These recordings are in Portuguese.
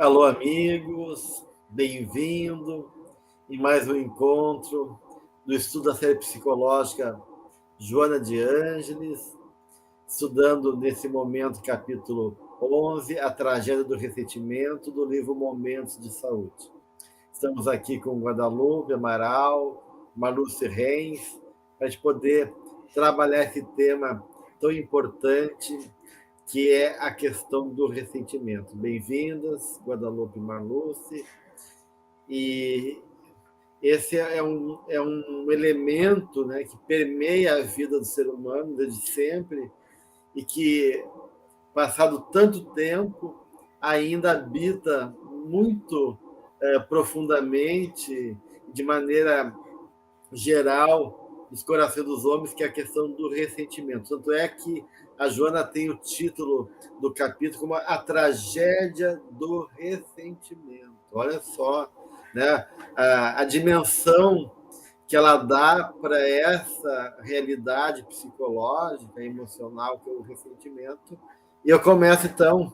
Alô, amigos, bem-vindo em mais um encontro do estudo da série psicológica Joana de Ângeles, estudando nesse momento capítulo 11, A Tragédia do Ressentimento, do livro Momentos de Saúde. Estamos aqui com Guadalupe Amaral, Marluce Reis, para a gente poder trabalhar esse tema tão importante que é a questão do ressentimento. Bem-vindas, Guadalupe e Marluce. E esse é um elemento, né, que permeia a vida do ser humano desde sempre e que, passado tanto tempo, ainda habita muito profundamente, de maneira geral, nos corações dos homens, que é a questão do ressentimento. Tanto é que a Joana tem o título do capítulo como A Tragédia do Ressentimento. Olha só, né, a dimensão que ela dá para essa realidade psicológica, emocional, que é o ressentimento. E eu começo, então,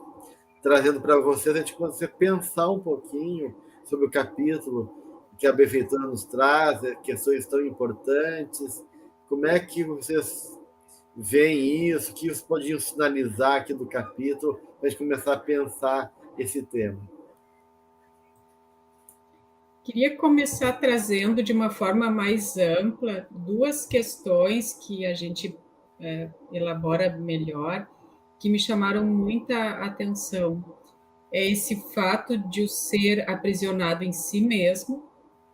trazendo para vocês, a gente consegue pensar um pouquinho sobre o capítulo que a benfeitora nos traz, questões tão importantes. Como é que vocês veem isso? O que vocês podiam sinalizar aqui do capítulo para a gente começar a pensar esse tema? Queria começar trazendo de uma forma mais ampla duas questões que a gente elabora melhor, que me chamaram muita atenção. É esse fato de o ser aprisionado em si mesmo,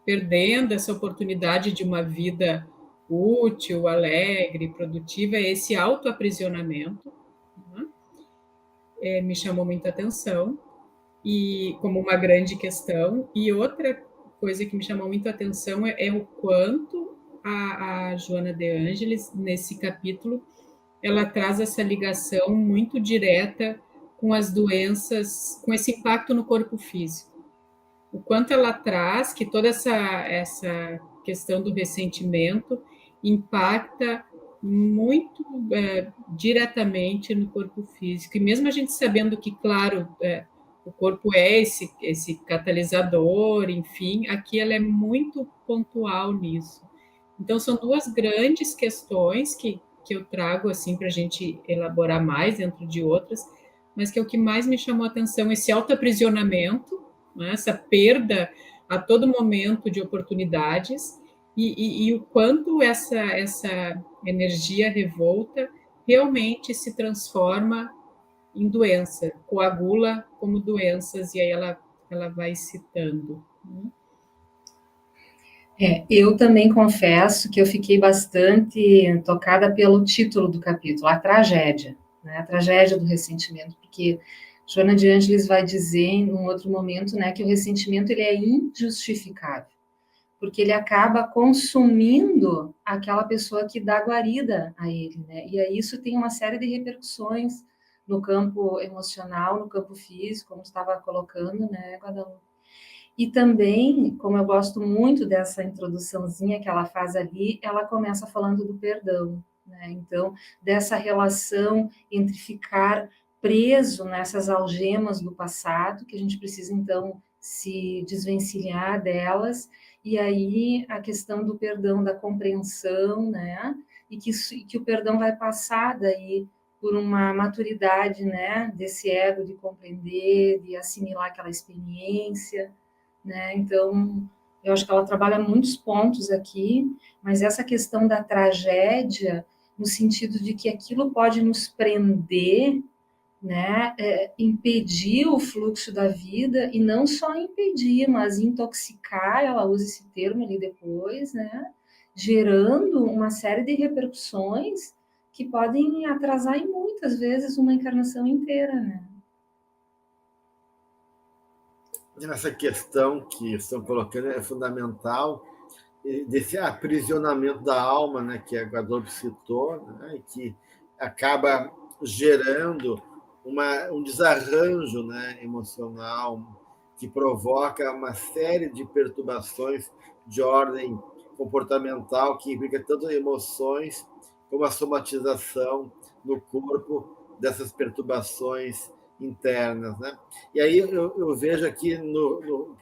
perdendo essa oportunidade de uma vida útil, alegre, produtiva, esse autoaprisionamento, né? Me chamou muita atenção, e como uma grande questão. E outra coisa que me chamou muita atenção é o quanto a Joana de Ângeles, nesse capítulo, ela traz essa ligação muito direta com as doenças, com esse impacto no corpo físico. O quanto ela traz que toda essa questão do ressentimento impacta muito diretamente no corpo físico. E mesmo a gente sabendo que, claro, o corpo é esse catalisador, enfim, aqui ela é muito pontual nisso. Então, são duas grandes questões que eu trago assim para a gente elaborar mais dentro de outras, mas que é o que mais me chamou a atenção, esse autoaprisionamento, né, essa perda a todo momento de oportunidades e o quanto essa energia revolta realmente se transforma em doença, coagula como doenças, e aí ela vai citando. Eu também confesso que eu fiquei bastante tocada pelo título do capítulo, A Tragédia, né? A Tragédia do Ressentimento, porque Joana de Ângeles vai dizer em um outro momento, né, que o ressentimento ele é injustificável, porque ele acaba consumindo aquela pessoa que dá guarida a ele, né? E aí isso tem uma série de repercussões no campo emocional, no campo físico, como estava colocando, né, Guadalupe? E também, como eu gosto muito dessa introduçãozinha que ela faz ali, ela começa falando do perdão, né? Então, dessa relação entre ficar preso nessas algemas do passado, que a gente precisa, então, se desvencilhar delas, e aí a questão do perdão, da compreensão, né? E que o perdão vai passar daí por uma maturidade, né? Desse ego de compreender, de assimilar aquela experiência, né? Então, eu acho que ela trabalha muitos pontos aqui, mas essa questão da tragédia, no sentido de que aquilo pode nos prender, né? Impedir o fluxo da vida, e não só impedir, mas intoxicar, ela usa esse termo ali depois, né? Gerando uma série de repercussões que podem atrasar e muitas vezes uma encarnação inteira, né? Essa questão que estão colocando é fundamental, desse aprisionamento da alma, né, que a Guadalupe citou, né, que acaba gerando um desarranjo, né, emocional, que provoca uma série de perturbações de ordem comportamental, que implica tanto emoções como a somatização no corpo dessas perturbações internas, né? E aí eu vejo aqui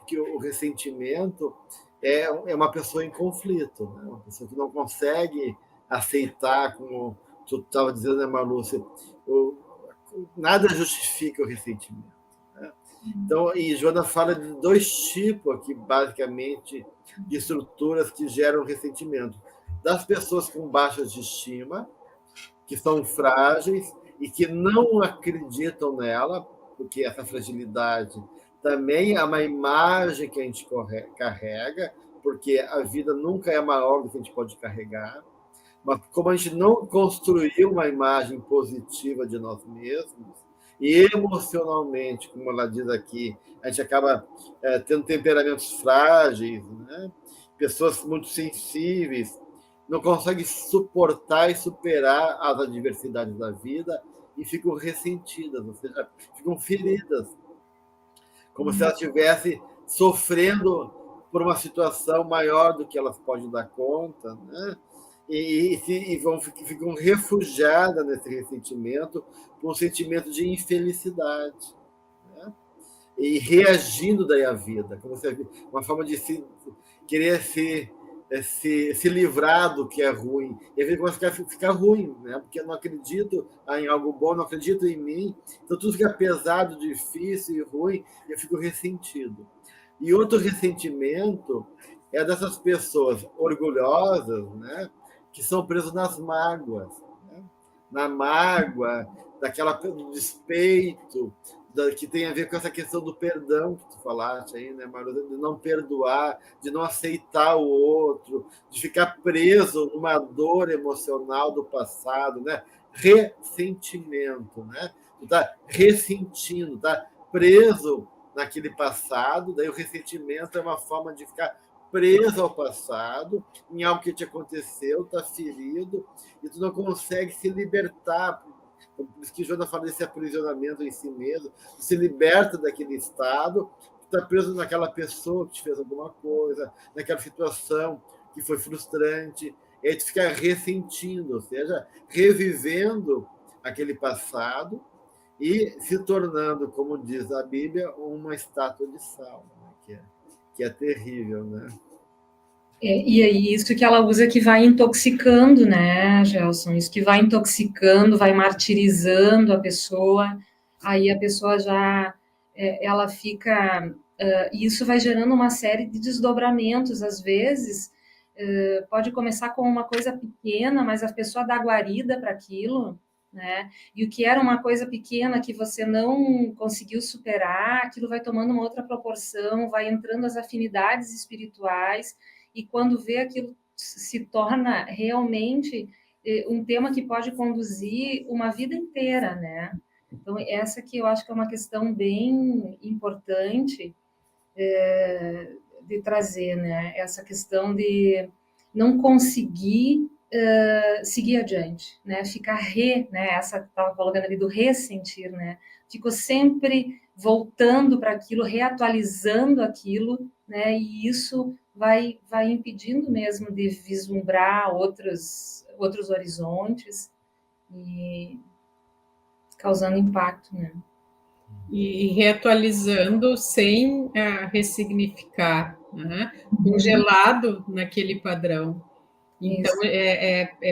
que o ressentimento é uma pessoa em conflito, né? Uma pessoa que não consegue aceitar, como tu estava dizendo, né, Marlúcia, nada justifica o ressentimento, né? Então, e Joana fala de 2 tipos aqui, basicamente, de estruturas que geram ressentimento. Das pessoas com baixa estima, que são frágeis e que não acreditam nela, porque essa fragilidade também é uma imagem que a gente carrega, porque a vida nunca é maior do que a gente pode carregar. Mas como a gente não construiu uma imagem positiva de nós mesmos, e emocionalmente, como ela diz aqui, a gente acaba tendo temperamentos frágeis, né? Pessoas muito sensíveis, não conseguem suportar e superar as adversidades da vida e ficam ressentidas, ou seja, ficam feridas, como se elas estivessem sofrendo por uma situação maior do que elas podem dar conta, né? E ficam refugiadas nesse ressentimento por um sentimento de infelicidade, né? E reagindo daí à vida, como se uma forma de querer se livrar do que é ruim. E a vida começa a ficar ruim, né? Porque eu não acredito em algo bom, não acredito em mim, então tudo fica pesado, difícil e ruim, e eu fico ressentido. E outro ressentimento é dessas pessoas orgulhosas, né? Que são presas nas mágoas, né? Na mágoa, do despeito, que tem a ver com essa questão do perdão que tu falaste aí, né, Maru? De não perdoar, de não aceitar o outro, de ficar preso numa dor emocional do passado, né? Ressentimento, né? Tu tá ressentindo, tá preso naquele passado, daí o ressentimento é uma forma de ficar preso ao passado, em algo que te aconteceu, tá ferido, e tu não consegue se libertar. Por isso que Joana fala desse aprisionamento em si mesmo, se liberta daquele estado, está preso naquela pessoa que te fez alguma coisa, naquela situação que foi frustrante, e aí tu fica ressentindo, ou seja, revivendo aquele passado e se tornando, como diz a Bíblia, uma estátua de sal, né? Que é terrível, né? E aí, isso que ela usa que vai intoxicando, né, Gelson? Isso que vai intoxicando, vai martirizando a pessoa, aí a pessoa já, ela fica, e isso vai gerando uma série de desdobramentos, às vezes, pode começar com uma coisa pequena, mas a pessoa dá guarida para aquilo, né? E o que era uma coisa pequena que você não conseguiu superar, aquilo vai tomando uma outra proporção, vai entrando as afinidades espirituais, e quando vê aquilo se torna realmente um tema que pode conduzir uma vida inteira, né? Então, essa aqui eu acho que é uma questão bem importante de trazer, né? Essa questão de não conseguir seguir adiante, né? Ficar né? Essa que estava colocando ali do ressentir, né? Ficou sempre voltando para aquilo, reatualizando aquilo, né? E isso vai impedindo mesmo de vislumbrar outros horizontes e causando impacto, né? E reatualizando sem ressignificar, né? Congelado naquele padrão. Então,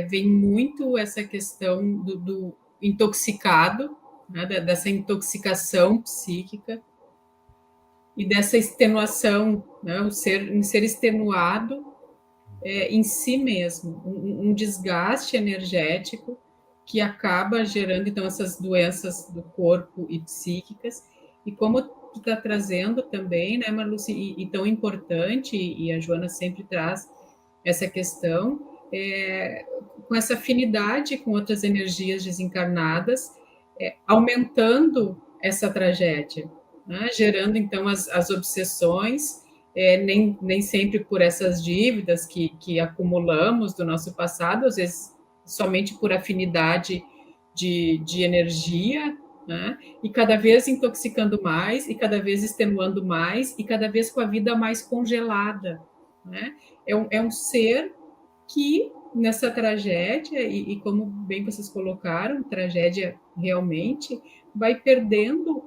vem muito essa questão do intoxicado, né? Dessa intoxicação psíquica e dessa extenuação, né? O ser extenuado em si mesmo, um desgaste energético que acaba gerando, então, essas doenças do corpo e psíquicas. E como tu está trazendo também, né, Marluce, e tão importante, e a Joana sempre traz essa questão, com essa afinidade com outras energias desencarnadas, aumentando essa tragédia, né, gerando, então, as obsessões, nem sempre por essas dívidas que acumulamos do nosso passado, às vezes somente por afinidade de energia, né? E cada vez intoxicando mais, e cada vez extenuando mais, e cada vez com a vida mais congelada, né? É um ser que, nessa tragédia, e como bem vocês colocaram, tragédia realmente, vai perdendo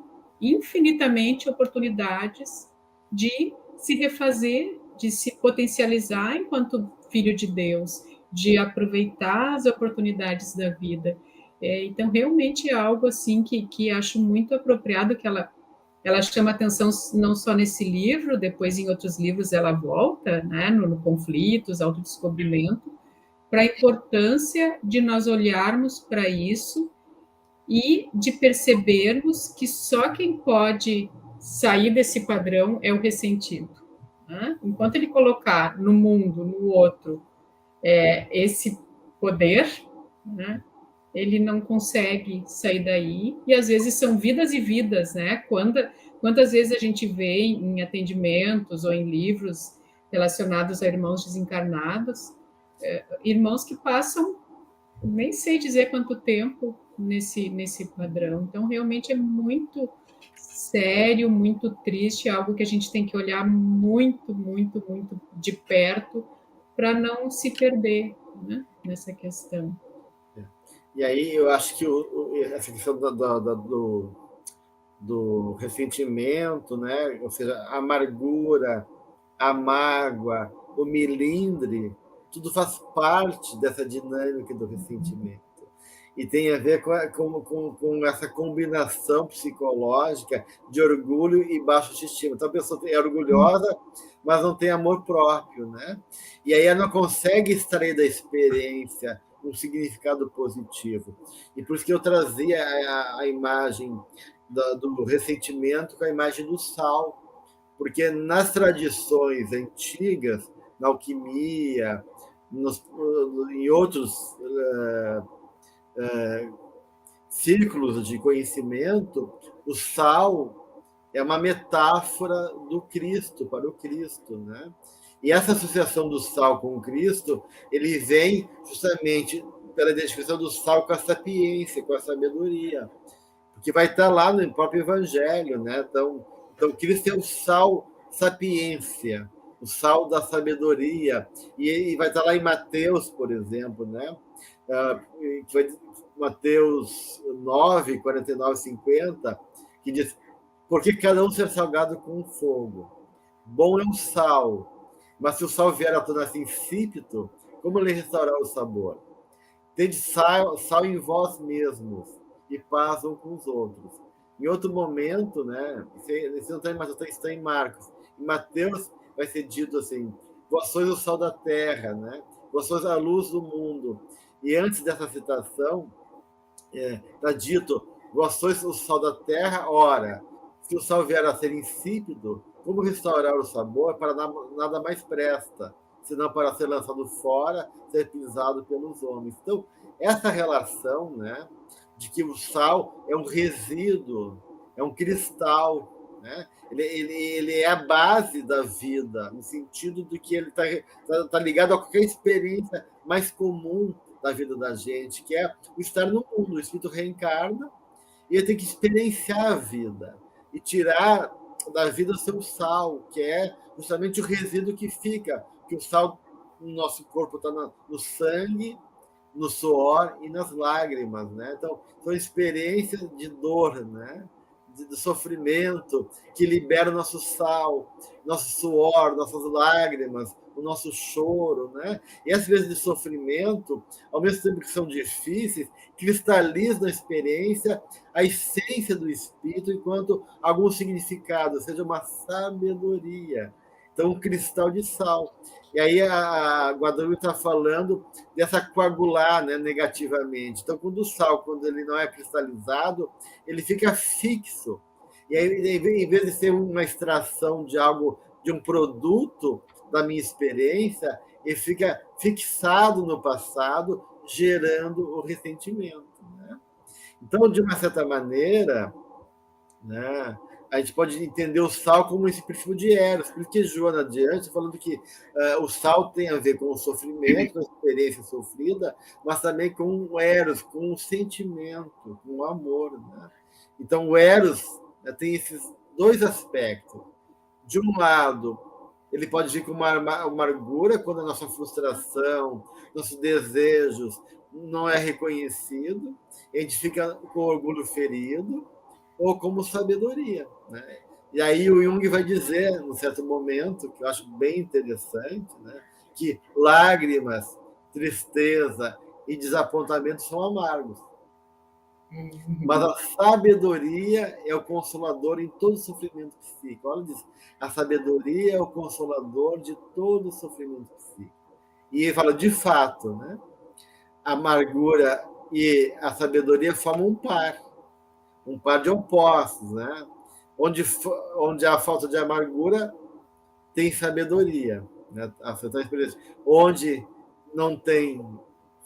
infinitamente oportunidades de se refazer, de se potencializar enquanto filho de Deus, de aproveitar as oportunidades da vida. Então, realmente é algo assim que acho muito apropriado, que ela chama atenção não só nesse livro, depois em outros livros ela volta, né, no Conflitos, Autodescobrimento, para a importância de nós olharmos para isso e de percebermos que só quem pode sair desse padrão é o ressentido. Né? Enquanto ele colocar no mundo, no outro, esse poder, né, ele não consegue sair daí, e às vezes são vidas e vidas, né? Quantas vezes a gente vê em atendimentos ou em livros relacionados a irmãos desencarnados, irmãos que passam, nem sei dizer quanto tempo nesse padrão. Então, realmente é muito sério, muito triste, algo que a gente tem que olhar muito, muito, muito de perto para não se perder, né, nessa questão. E aí eu acho que essa questão do ressentimento, né? Ou seja, a amargura, a mágoa, o melindre, tudo faz parte dessa dinâmica do ressentimento. E tem a ver com essa combinação psicológica de orgulho e baixa autoestima. Então a pessoa é orgulhosa, mas não tem amor próprio, né? E aí ela não consegue extrair da experiência um significado positivo. E por isso que eu trazia a imagem do ressentimento com a imagem do sal, porque nas tradições antigas, na alquimia, em outros círculos de conhecimento, o sal é uma metáfora do Cristo, para o Cristo, né? E essa associação do sal com o Cristo, ele vem justamente pela identificação do sal com a sapiência, com a sabedoria, porque vai estar lá no próprio Evangelho, né? Então Cristo é o sal sapiência, o sal da sabedoria, e vai estar lá em Mateus, por exemplo, né? Mateus 9, 49, 50, que diz: porque cada um ser salgado com fogo. Bom é o sal, mas se o sal vier a tornar-se insípido, como lhe restaurar o sabor? Tende sal em vós mesmos e paz uns com os outros. Em outro momento, né? Esse não está em Mateus, está em Marcos. Em Mateus vai ser dito assim: vós sois o sal da terra, né? Vós sois a luz do mundo. E antes dessa citação, está dito: vós sois o sal da terra. Ora, se o sal vier a ser insípido, como restaurar o sabor? Para nada mais presta, senão para ser lançado fora, ser pisado pelos homens. Então, essa relação, né, de que o sal é um resíduo, é um cristal, né? Ele é a base da vida, no sentido de que ele está ligado a qualquer experiência mais comum da vida da gente, que é o estar no mundo. O espírito reencarna e ele tem que experienciar a vida e tirar da vida o seu sal, que é justamente o resíduo que fica, que o sal no nosso corpo está no sangue, no suor e nas lágrimas, né? Então, são experiências de dor, né? De sofrimento, que libera o nosso sal, nosso suor, nossas lágrimas, o nosso choro, né? E essas vezes de sofrimento, ao mesmo tempo que são difíceis, cristalizam na experiência a essência do espírito enquanto algum significado, ou seja, uma sabedoria. Então, um cristal de sal. E aí a Guadalupe está falando dessa coagular, né, negativamente. Então, quando o sal, quando ele não é cristalizado, ele fica fixo. E aí, em vez de ser uma extração de algo, de um produto da minha experiência, ele fica fixado no passado, gerando o ressentimento, né? Então, de uma certa maneira, né, a gente pode entender o sal como esse princípio de Eros. Por isso que Joana adiante, falando que o sal tem a ver com o sofrimento, com a experiência sofrida, mas também com o Eros, com o sentimento, com o amor, né? Então, o Eros tem esses dois aspectos. De um lado, ele pode vir com uma amargura quando a nossa frustração, nossos desejos não é reconhecido, a gente fica com o orgulho ferido. ou como sabedoria, né? E aí o Jung vai dizer, num certo momento, que eu acho bem interessante, né, que lágrimas, tristeza e desapontamento são amargos. Mas a sabedoria é o consolador em todo sofrimento psíquico. Olha isso. A sabedoria é o consolador de todo sofrimento psíquico. E ele fala, de fato, né, a amargura e a sabedoria formam um par de opostos, né? Onde há falta de amargura, tem sabedoria, né? Onde não tem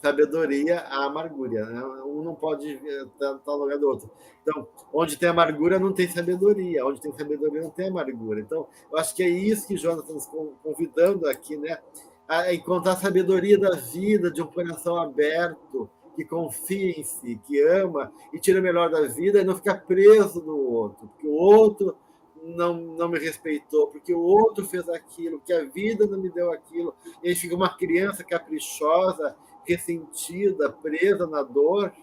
sabedoria, há amargura, né? Um não pode estar no lugar do outro. Então, onde tem amargura, não tem sabedoria. Onde tem sabedoria, não tem amargura. Então, eu acho que é isso que Jonas está nos convidando aqui, né? A encontrar a sabedoria da vida, de um coração aberto, que confia em si, que ama e tira o melhor da vida e não ficar preso no outro, porque o outro não me respeitou, porque o outro fez aquilo, que a vida não me deu aquilo. E aí fica uma criança caprichosa, ressentida, presa na dor,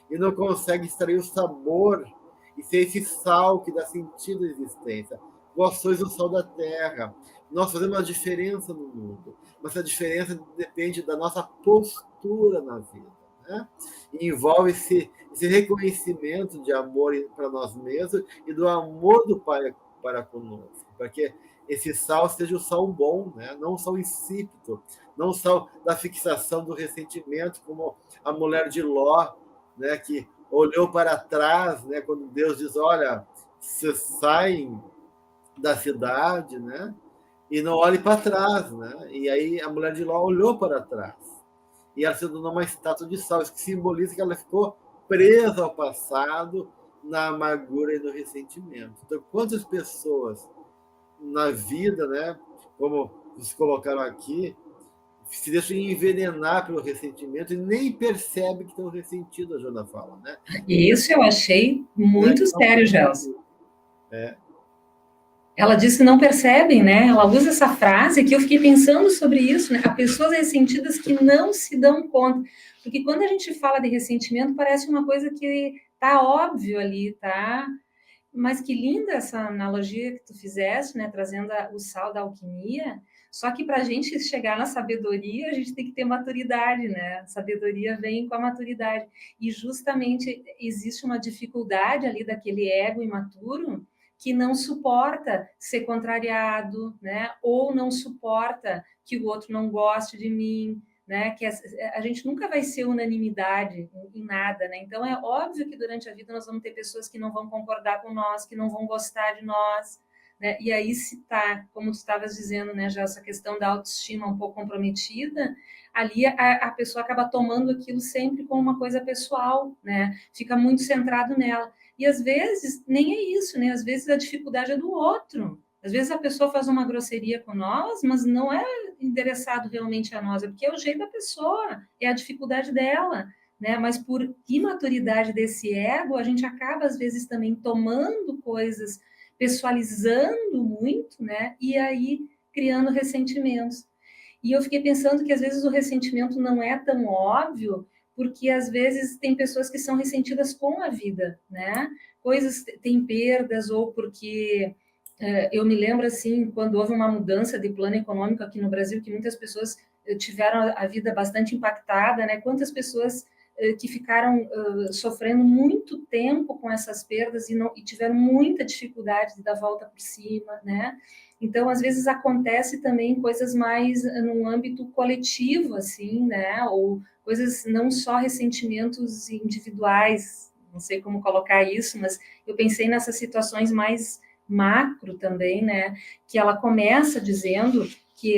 e não consegue extrair o sabor e ser esse sal que dá sentido à existência. Vós sois o sal da terra. Nós fazemos uma diferença no mundo, mas a diferença depende da nossa postura na vida. Né? E envolve esse reconhecimento de amor para nós mesmos e do amor do Pai para conosco, para que esse sal seja o sal bom, né? Não o sal insípido, não o sal da fixação do ressentimento, como a mulher de Ló, né? Que olhou para trás, né? Quando Deus diz, olha, vocês saem da cidade, né? E não olhe para trás, né? E aí a mulher de Ló olhou para trás e ela se tornou uma estátua de sal, isso que simboliza que ela ficou presa ao passado, na amargura e no ressentimento. Então, quantas pessoas na vida, né, como vocês colocaram aqui, se deixam envenenar pelo ressentimento e nem percebem que estão ressentidos, a Jona fala, né? Isso eu achei muito sério, Gelson. É. Ela diz que não percebem, né? Ela usa essa frase que eu fiquei pensando sobre isso, né? Há pessoas ressentidas que não se dão conta. Porque quando a gente fala de ressentimento, parece uma coisa que tá óbvio ali, tá? Mas que linda essa analogia que tu fizeste, né? Trazendo o sal da alquimia. Só que para a gente chegar na sabedoria, a gente tem que ter maturidade, né? A sabedoria vem com a maturidade. E justamente existe uma dificuldade ali daquele ego imaturo que não suporta ser contrariado, né? Ou não suporta que o outro não goste de mim, né? Que a gente nunca vai ser unanimidade em nada, né? Então é óbvio que durante a vida nós vamos ter pessoas que não vão concordar com nós, que não vão gostar de nós, né? E aí se tá, como tu estavas dizendo, né, já essa questão da autoestima um pouco comprometida, ali a pessoa acaba tomando aquilo sempre como uma coisa pessoal, né? Fica muito centrado nela. E às vezes nem é isso, né? Às vezes a dificuldade é do outro. Às vezes a pessoa faz uma grosseria com nós, mas não é endereçado realmente a nós, é porque é o jeito da pessoa, é a dificuldade dela, né? Mas por imaturidade desse ego, a gente acaba às vezes também tomando coisas, pessoalizando muito, né? E aí criando ressentimentos. E eu fiquei pensando que às vezes o ressentimento não é tão óbvio, porque às vezes tem pessoas que são ressentidas com a vida, né? Coisas têm perdas, ou porque eu me lembro assim, quando houve uma mudança de plano econômico aqui no Brasil, que muitas pessoas tiveram a vida bastante impactada, né? Quantas pessoas que ficaram sofrendo muito tempo com essas perdas e tiveram muita dificuldade de dar volta por cima, né? Então, às vezes acontece também coisas mais num âmbito coletivo, assim, né? Ou coisas não só ressentimentos individuais, não sei como colocar isso, mas eu pensei nessas situações mais macro também, né? Que ela começa dizendo que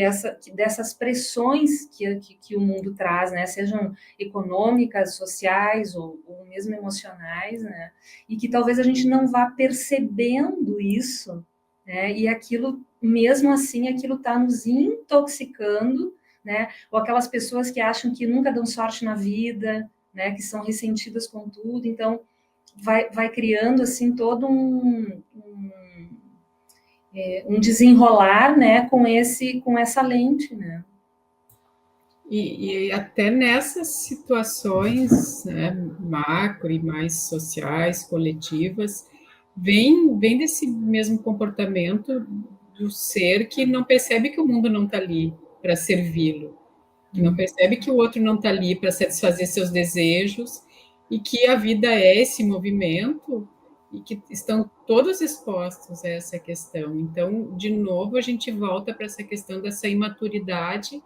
dessas pressões que o mundo traz, né? Sejam econômicas, sociais ou mesmo emocionais, né? E que talvez a gente não vá percebendo isso, né? E aquilo, mesmo assim, aquilo está nos intoxicando, né? Ou aquelas pessoas que acham que nunca dão sorte na vida, né? Que são ressentidas com tudo, então vai criando assim todo um desenrolar, né? Com essa lente, né? E até nessas situações, né, macro e mais sociais, coletivas, vem desse mesmo comportamento do ser que não percebe que o mundo não está ali para servi-lo, não percebe que o outro não está ali para satisfazer seus desejos e que a vida é esse movimento e que estão todos expostos a essa questão. Então, de novo, a gente volta para essa questão dessa imaturidade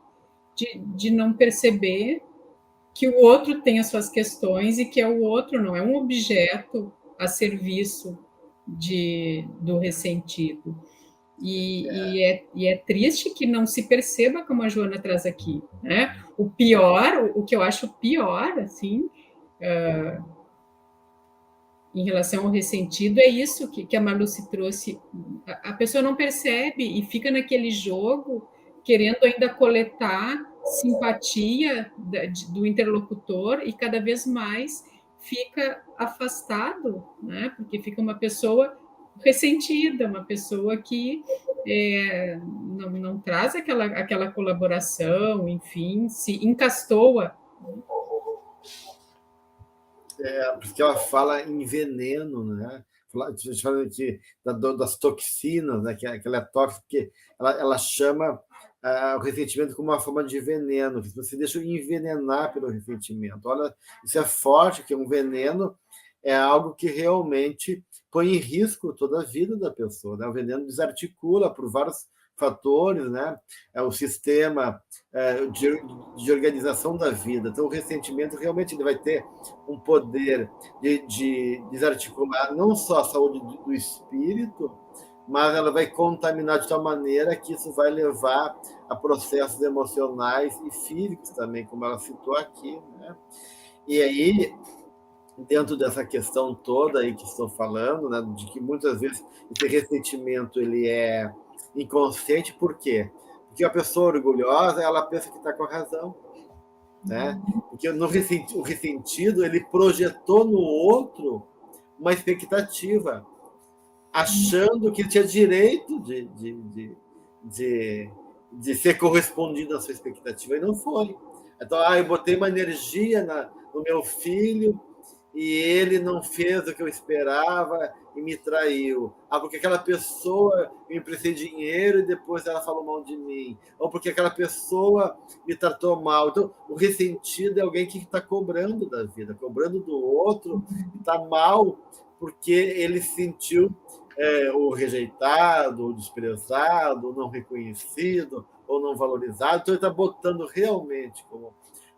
de não perceber que o outro tem as suas questões e que é o outro, não é um objeto a serviço do ressentido. E é triste que não se perceba como a Joana traz aqui, né? O pior, o que eu acho pior, assim, em relação ao ressentido, é isso que a Marluce trouxe. A pessoa não percebe e fica naquele jogo, querendo ainda coletar simpatia do interlocutor e cada vez mais fica afastado, né? Porque fica uma pessoa ressentida, uma pessoa que não traz aquela colaboração, enfim, se encastoa. Porque ela fala em veneno, né? A gente fala aqui das toxinas, né? Que ela é tóxica, porque ela chama o ressentimento como uma forma de veneno, que você deixa envenenar pelo ressentimento. Olha, isso é forte, que é um veneno, é algo que realmente põe em risco toda a vida da pessoa, né? O veneno desarticula por vários fatores, né? É o sistema de organização da vida. Então, o ressentimento realmente ele vai ter um poder de desarticular não só a saúde do espírito, mas ela vai contaminar de tal maneira que isso vai levar a processos emocionais e físicos também, como ela citou aqui, né? E aí, dentro dessa questão toda aí que estou falando, né, de que muitas vezes esse ressentimento ele é inconsciente, por quê? Porque a pessoa orgulhosa, ela pensa que está com a razão, né? Porque o ressentido, ele projetou no outro uma expectativa, achando que ele tinha direito de ser correspondido à sua expectativa, e não foi. Então, eu botei uma energia no meu filho, e ele não fez o que eu esperava e me traiu. Porque aquela pessoa me emprestei dinheiro e depois ela falou mal de mim. Ou porque aquela pessoa me tratou mal. Então, o ressentido é alguém que está cobrando da vida, cobrando do outro, e está mal porque ele se sentiu ou rejeitado, ou desprezado, ou não reconhecido, ou não valorizado. Então, ele está botando realmente, como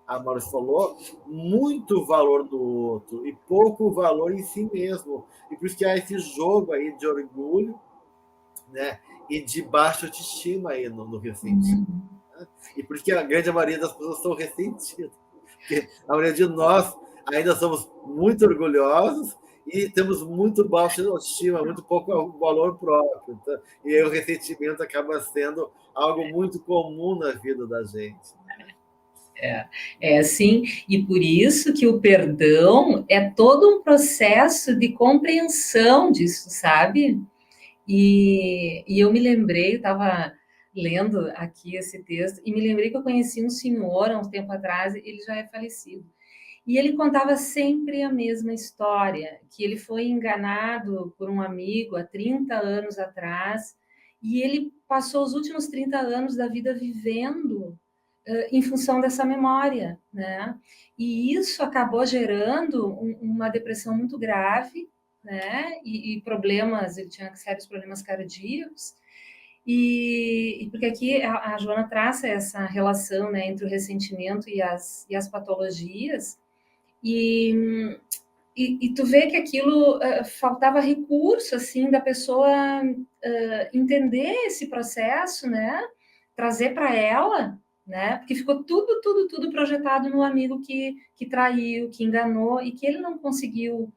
a Maurício falou, muito valor no outro e pouco valor em si mesmo. E por isso que há esse jogo aí de orgulho, né? E de baixa autoestima aí no ressentido. Né? E por isso que a grande maioria das pessoas são ressentidas. Porque a maioria de nós ainda somos muito orgulhosos e temos muito baixa autoestima, muito pouco valor próprio. Então, e aí o ressentimento acaba sendo algo muito comum na vida da gente. É assim, e por isso que o perdão é todo um processo de compreensão disso, sabe? E eu me lembrei, estava lendo aqui esse texto, e me lembrei que eu conheci um senhor há um tempo atrás, ele já é falecido, e ele contava sempre a mesma história, que ele foi enganado por um amigo há 30 anos atrás, e ele passou os últimos 30 anos da vida vivendo em função dessa memória, né? E isso acabou gerando uma depressão muito grave, né? E problemas, ele tinha sérios problemas cardíacos. E porque aqui a Joana traça essa relação, né, entre o ressentimento e as patologias, e tu vê que aquilo faltava recurso, assim, da pessoa entender esse processo, né? Trazer para ela, né? Porque ficou tudo projetado no amigo que traiu, que enganou e que ele não conseguiu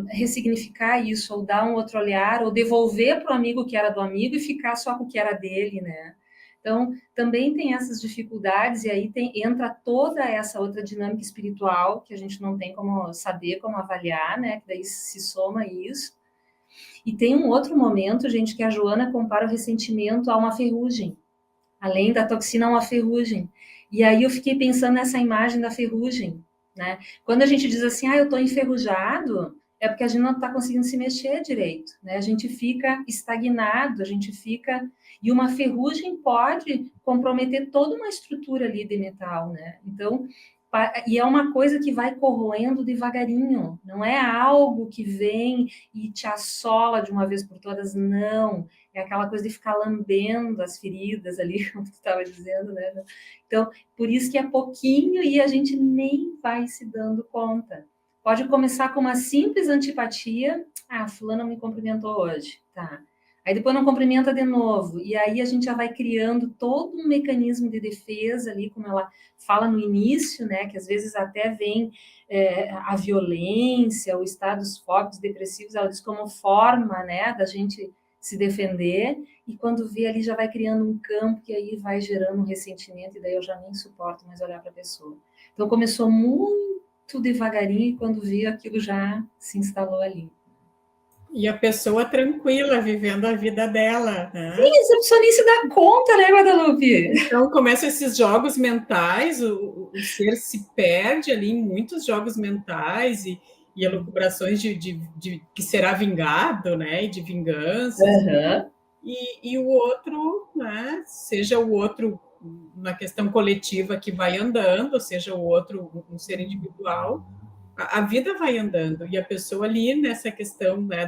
ressignificar isso, ou dar um outro olhar, ou devolver para o amigo que era do amigo e ficar só com o que era dele, né? Então, também tem essas dificuldades, e aí entra toda essa outra dinâmica espiritual, que a gente não tem como saber, como avaliar, né? Que daí se soma isso. E tem um outro momento, gente, que a Joana compara o ressentimento a uma ferrugem. Além da toxina, uma ferrugem. E aí eu fiquei pensando nessa imagem da ferrugem, né? Quando a gente diz assim, eu estou enferrujado, é porque a gente não está conseguindo se mexer direito, né? A gente fica estagnado, a gente fica... E uma ferrugem pode comprometer toda uma estrutura ali de metal, né? Então, e é uma coisa que vai corroendo devagarinho, não é algo que vem e te assola de uma vez por todas, não. É aquela coisa de ficar lambendo as feridas ali, como tu estava dizendo, né? Então, por isso que é pouquinho e a gente nem vai se dando conta. Pode começar com uma simples antipatia. Ah, fulano me cumprimentou hoje. Tá. Aí depois não cumprimenta de novo. E aí a gente já vai criando todo um mecanismo de defesa ali, como ela fala no início, né? Que às vezes até vem a violência, os estados fóbicos, depressivos, ela diz como forma, né? Da gente se defender. E quando vê ali já vai criando um campo que aí vai gerando um ressentimento. E daí eu já nem suporto mais olhar para a pessoa. Então começou muito devagarinho e quando vi aquilo já se instalou ali. E a pessoa tranquila, vivendo a vida dela, né? Sim, a pessoa nem se dá conta, né, Guadalupe? Então começam esses jogos mentais, o ser se perde ali em muitos jogos mentais e elucubrações de que será vingado, né? E de vinganças. Uhum. E o outro, né? Seja o outro na questão coletiva que vai andando, seja o outro um ser individual, a vida vai andando e a pessoa ali nessa questão, né,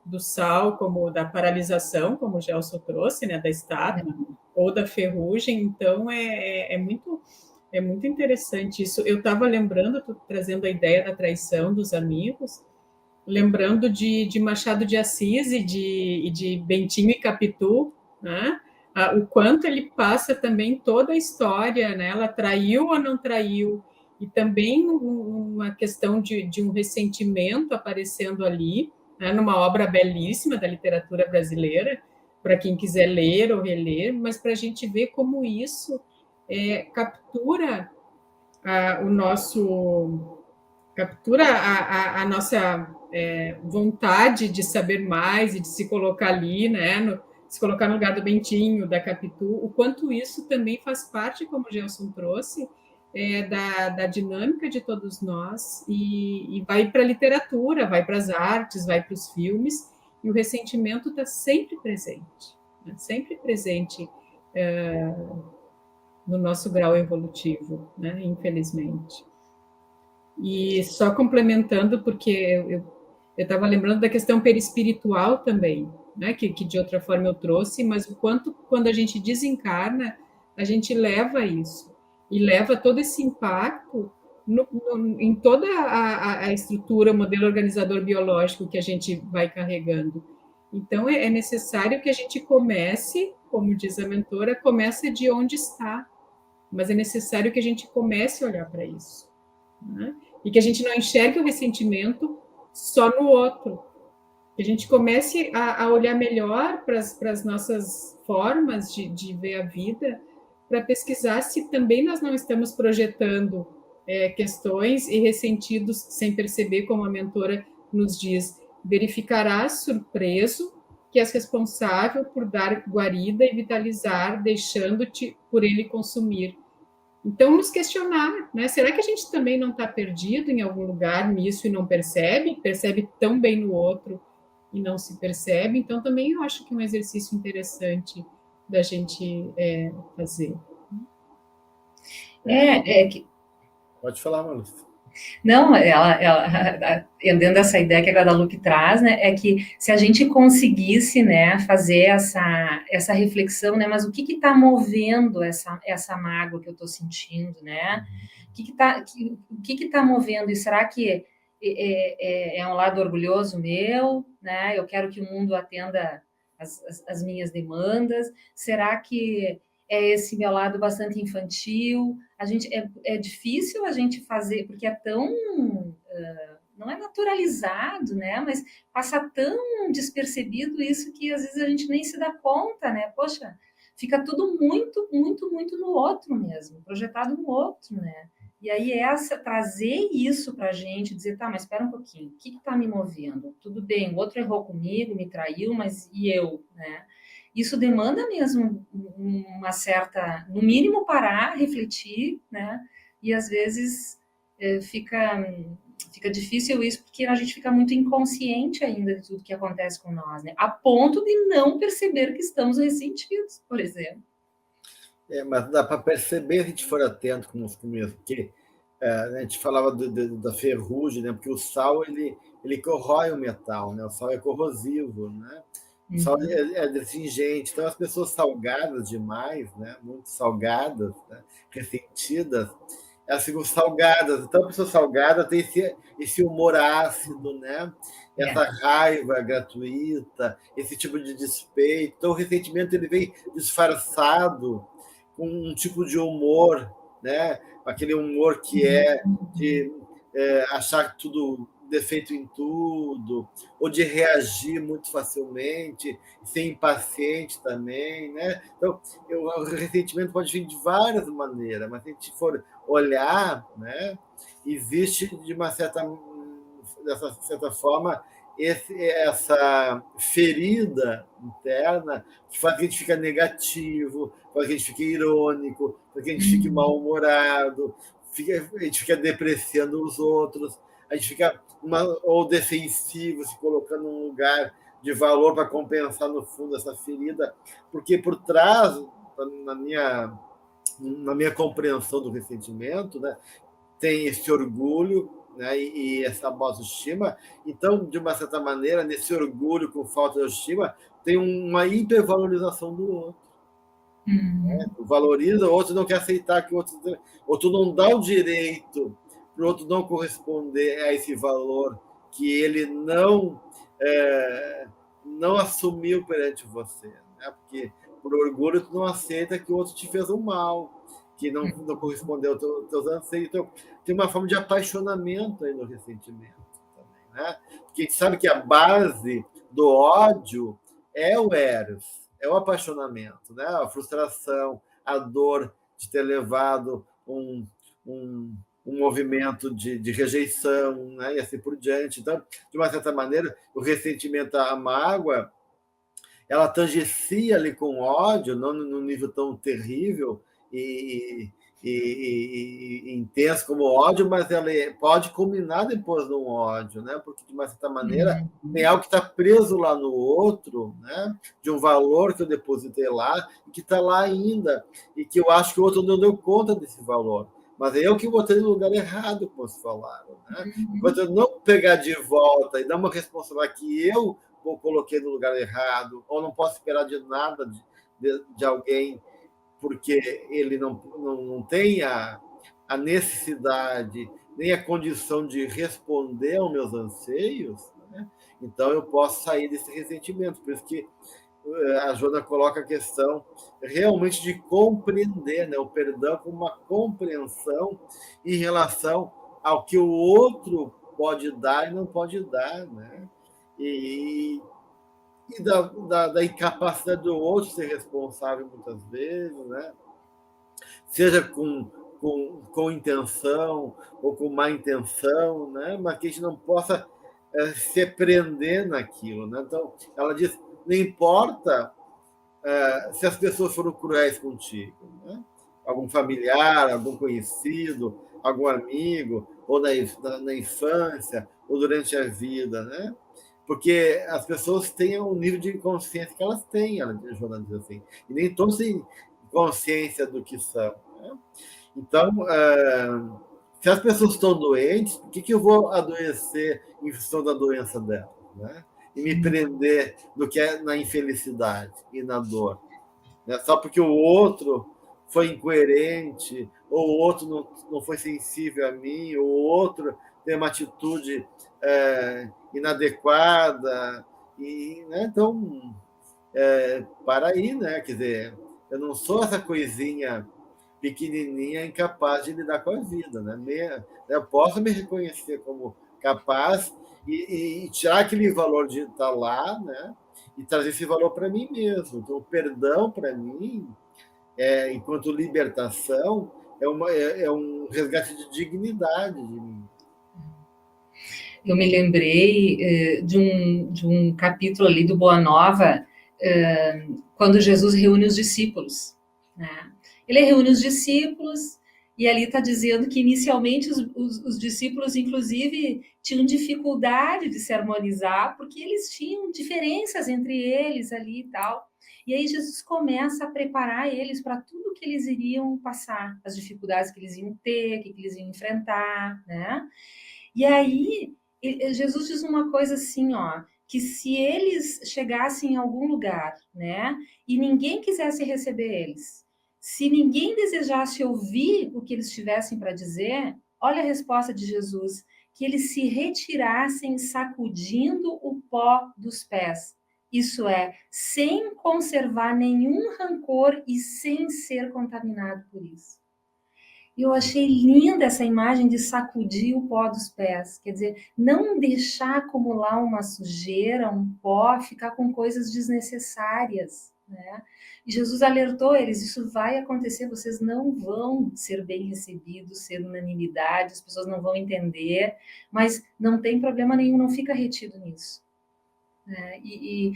do sal, como da paralisação, como o Gelson trouxe, né, da estátua, ou da ferrugem. Então é muito interessante isso. Eu estava lembrando, trazendo a ideia da traição dos amigos, lembrando de Machado de Assis e de Bentinho e Capitu, né? O quanto ele passa também toda a história, né? Ela traiu ou não traiu, e também uma questão de um ressentimento aparecendo ali, né? Numa obra belíssima da literatura brasileira, para quem quiser ler ou reler, mas para a gente ver como isso captura o nosso captura a nossa vontade de saber mais e de se colocar ali, né, se colocar no lugar do Bentinho, da Capitu, o quanto isso também faz parte, como o Gelson trouxe, da dinâmica de todos nós e vai para a literatura, vai para as artes, vai para os filmes, e o ressentimento está sempre presente, né, sempre presente no nosso grau evolutivo, né, infelizmente. E só complementando, porque eu estava lembrando da questão perispiritual também, né, que de outra forma eu trouxe, mas o quanto, quando a gente desencarna, a gente leva isso, e leva todo esse impacto em toda a estrutura, o modelo organizador biológico que a gente vai carregando. Então, é necessário que a gente comece, como diz a mentora, comece de onde está, mas é necessário que a gente comece a olhar para isso, né? E que a gente não enxergue o ressentimento só no outro, que a gente comece a olhar melhor para as nossas formas de ver a vida, para pesquisar se também nós não estamos projetando questões e ressentidos sem perceber, como a mentora nos diz, verificarás surpreso que és responsável por dar guarida e vitalizar, deixando-te por ele consumir. Então, nos questionar, né? Será que a gente também não está perdido em algum lugar nisso e não percebe? Percebe tão bem no outro e não se percebe? Então, também eu acho que é um exercício interessante da gente fazer. Pode falar, Maurício. Não, ela dentro dessa ideia que a Guadalupe traz, né, é que se a gente conseguisse, né, fazer essa reflexão, né, mas o que está movendo essa mágoa que eu estou sentindo, né? O que está movendo? E será que é um lado orgulhoso meu, né? Eu quero que o mundo atenda as minhas demandas. Será que é esse meu lado bastante infantil? A gente é difícil a gente fazer, porque é tão não é naturalizado, né? Mas passa tão despercebido isso que às vezes a gente nem se dá conta, né? Poxa, fica tudo muito, muito, muito no outro mesmo, projetado no outro, né? E aí trazer isso para a gente, dizer, tá, mas espera um pouquinho, o que está me movendo? Tudo bem, o outro errou comigo, me traiu, mas e eu, né? Isso demanda mesmo uma certa, no mínimo, parar, refletir, né? E às vezes fica difícil isso porque a gente fica muito inconsciente ainda de tudo que acontece com nós, né? A ponto de não perceber que estamos ressentidos, por exemplo. Mas dá para perceber se a gente for atento conosco mesmo, porque a gente falava da ferrugem, né? Porque o sal ele corrói o metal, né? O sal é corrosivo, né? O sal é detingente, então as pessoas salgadas demais, né? Muito salgadas, né? Ressentidas, elas ficam salgadas. Então a pessoa salgada tem esse humor ácido, né? Essa raiva gratuita, esse tipo de despeito. Então o ressentimento ele vem disfarçado com um tipo de humor, né? Aquele humor que é de achar tudo defeito em tudo, ou de reagir muito facilmente, ser impaciente também, né? Então, o ressentimento pode vir de várias maneiras, mas se a gente for olhar, né, existe dessa certa forma essa ferida interna que faz que a gente fique negativo, faz que a gente fique irônico, faz que a gente fique mal-humorado, a gente fica depreciando os outros, a gente fica ou defensivo, se colocando num lugar de valor para compensar, no fundo, essa ferida, porque por trás, na minha compreensão do ressentimento, né, tem esse orgulho, né, e essa autoestima. Então, de uma certa maneira, nesse orgulho com falta de autoestima, tem uma hipervalorização do outro. Né? Tu valoriza, o outro não quer aceitar que o outro não dá o direito para o outro não corresponder a esse valor que ele não assumiu perante você, né? Porque por orgulho tu não aceita que o outro te fez um mal, que não correspondeu aos teus anseios. Então, tem uma forma de apaixonamento aí no ressentimento também, né? Porque a gente sabe que a base do ódio é o eros, é o apaixonamento, né? A frustração, a dor de ter levado um movimento de rejeição, né? E assim por diante. Então, de uma certa maneira, o ressentimento, a mágoa, ela tangencia ali com ódio, não num nível tão terrível e intenso como o ódio, mas ela pode culminar depois num ódio, né? Porque, de uma certa maneira, tem algo que está preso lá no outro, né? De um valor que eu depositei lá, e que está lá ainda, e que eu acho que o outro não deu conta desse valor. Mas é eu que botei no lugar errado, como vocês falaram, né? Enquanto eu não pegar de volta e dar uma responsabilidade que eu coloquei no lugar errado, ou não posso esperar de nada de alguém, porque ele não tem a necessidade, nem a condição de responder aos meus anseios, né? Então eu posso sair desse ressentimento. Por isso que a Joana coloca a questão realmente de compreender, né? O perdão como uma compreensão em relação ao que o outro pode dar e não pode dar, né? E da incapacidade do outro ser responsável muitas vezes, né? Seja com intenção ou com má intenção, né? Mas que a gente não possa se prender naquilo, né? Então, ela diz, não importa se as pessoas foram cruéis contigo, né? Algum familiar, algum conhecido, algum amigo, ou na infância, ou durante a vida, né? Porque as pessoas têm um nível de consciência que elas têm, a Joana diz assim, e nem todos têm consciência do que são, né? Então, se as pessoas estão doentes, por que eu vou adoecer em função da doença delas, né? E me prender no que é na infelicidade e na dor, né? Só porque o outro foi incoerente, ou o outro não foi sensível a mim, ou o outro tem uma atitude inadequada, né? Então, para aí, né? Quer dizer, eu não sou essa coisinha pequenininha incapaz de lidar com a vida, né? Eu posso me reconhecer como capaz e tirar aquele valor de estar lá, né? E trazer esse valor para mim mesmo. Então, o perdão, para mim, enquanto libertação, é um resgate de dignidade de mim. Eu me lembrei de um capítulo ali do Boa Nova, quando Jesus reúne os discípulos, né? Ele reúne os discípulos E ali está dizendo que inicialmente os discípulos, inclusive, tinham dificuldade de se harmonizar, porque eles tinham diferenças entre eles ali e tal. E aí Jesus começa a preparar eles para tudo que eles iriam passar, as dificuldades que eles iam ter, que eles iam enfrentar, né? E aí Jesus diz uma coisa assim, ó, que se eles chegassem em algum lugar, né, e ninguém quisesse receber eles, se ninguém desejasse ouvir o que eles tivessem para dizer, olha a resposta de Jesus, que eles se retirassem sacudindo o pó dos pés. Isso é, sem conservar nenhum rancor e sem ser contaminado por isso. E eu achei linda essa imagem de sacudir o pó dos pés. Quer dizer, não deixar acumular uma sujeira, um pó, ficar com coisas desnecessárias, né? E Jesus alertou eles, isso vai acontecer, vocês não vão ser bem recebidos, ser unanimidade, as pessoas não vão entender, mas não tem problema nenhum, não fica retido nisso. E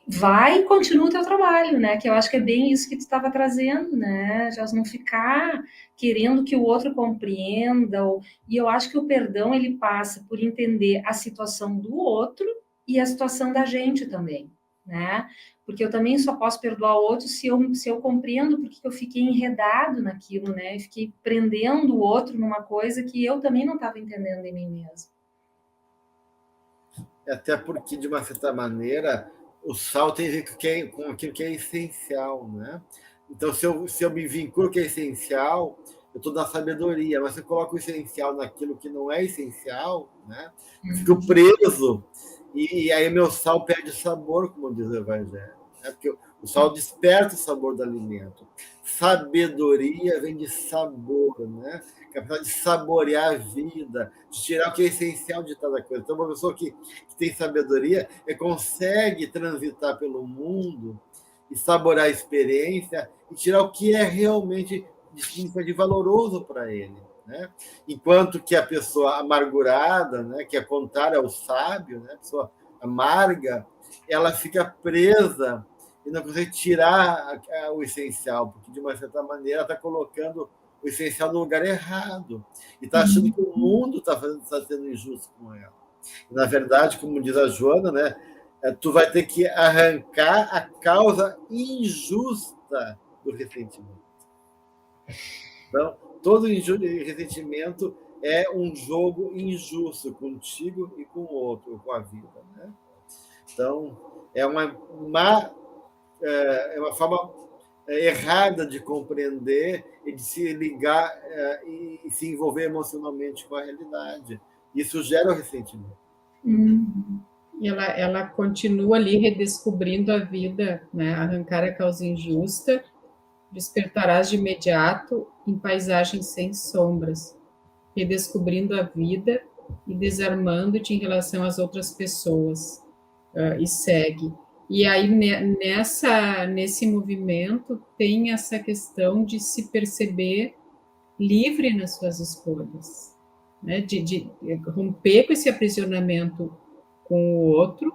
vai e continua o teu trabalho, né? Que eu acho que é bem isso que tu estava trazendo, né? Já não ficar querendo que o outro compreenda. E eu acho que o perdão ele passa por entender a situação do outro e a situação da gente também, né? Porque eu também só posso perdoar o outro se eu compreendo porque eu fiquei enredado naquilo, né? Eu fiquei prendendo o outro numa coisa que eu também não estava entendendo em mim mesmo. Até porque, de uma certa maneira, o sal tem a ver com aquilo que é essencial, né? Então, se eu me vinculo que é essencial, eu estou na sabedoria, mas se eu coloco o essencial naquilo que não é essencial, né? Eu fico preso, e aí meu sal perde sabor, como diz o Evangelho, né? Porque o sal desperta o sabor do alimento. Sabedoria vem de sabor, né? Capacidade de saborear a vida, de tirar o que é essencial de cada coisa. Então, uma pessoa que tem sabedoria consegue transitar pelo mundo e saborear a experiência e tirar o que é realmente de valoroso para ele, né? Enquanto que a pessoa amargurada, né, que é contrária ao sábio, né, a pessoa amarga, ela fica presa e não consegue tirar o essencial, porque, de uma certa maneira, está colocando o essencial no lugar errado e está achando que o mundo está sendo injusto com ela. Na verdade, como diz a Joana, né, tu vai ter que arrancar a causa injusta do ressentimento. Então, todo ressentimento é um jogo injusto contigo e com o outro, com a vida, né? Então, é uma forma errada de compreender e de se ligar e se envolver emocionalmente com a realidade. Isso gera o ressentimento. E ela continua ali redescobrindo a vida, né? Arrancar a causa injusta, despertarás de imediato em paisagens sem sombras, redescobrindo a vida e desarmando-te em relação às outras pessoas. E segue. E aí, nesse movimento, tem essa questão de se perceber livre nas suas escolhas, né? De romper com esse aprisionamento com o outro,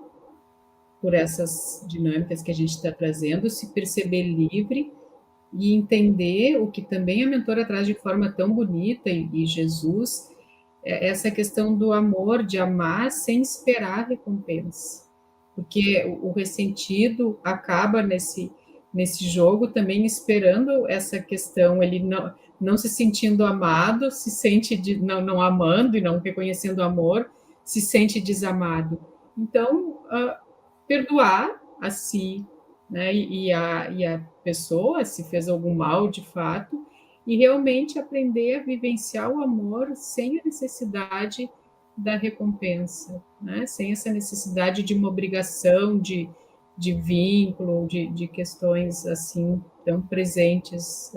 por essas dinâmicas que a gente está trazendo, se perceber livre e entender o que também a mentora traz de forma tão bonita, e Jesus, essa questão do amor, de amar sem esperar recompensa. Porque o ressentido acaba nesse jogo também esperando essa questão, ele não se sentindo amado, se sente não amando e não reconhecendo o amor, se sente desamado. Então, perdoar a si, né, e a pessoa, se fez algum mal de fato, e realmente aprender a vivenciar o amor sem a necessidade da recompensa, né? Sem essa necessidade de uma obrigação, de vínculo, de questões assim tão presentes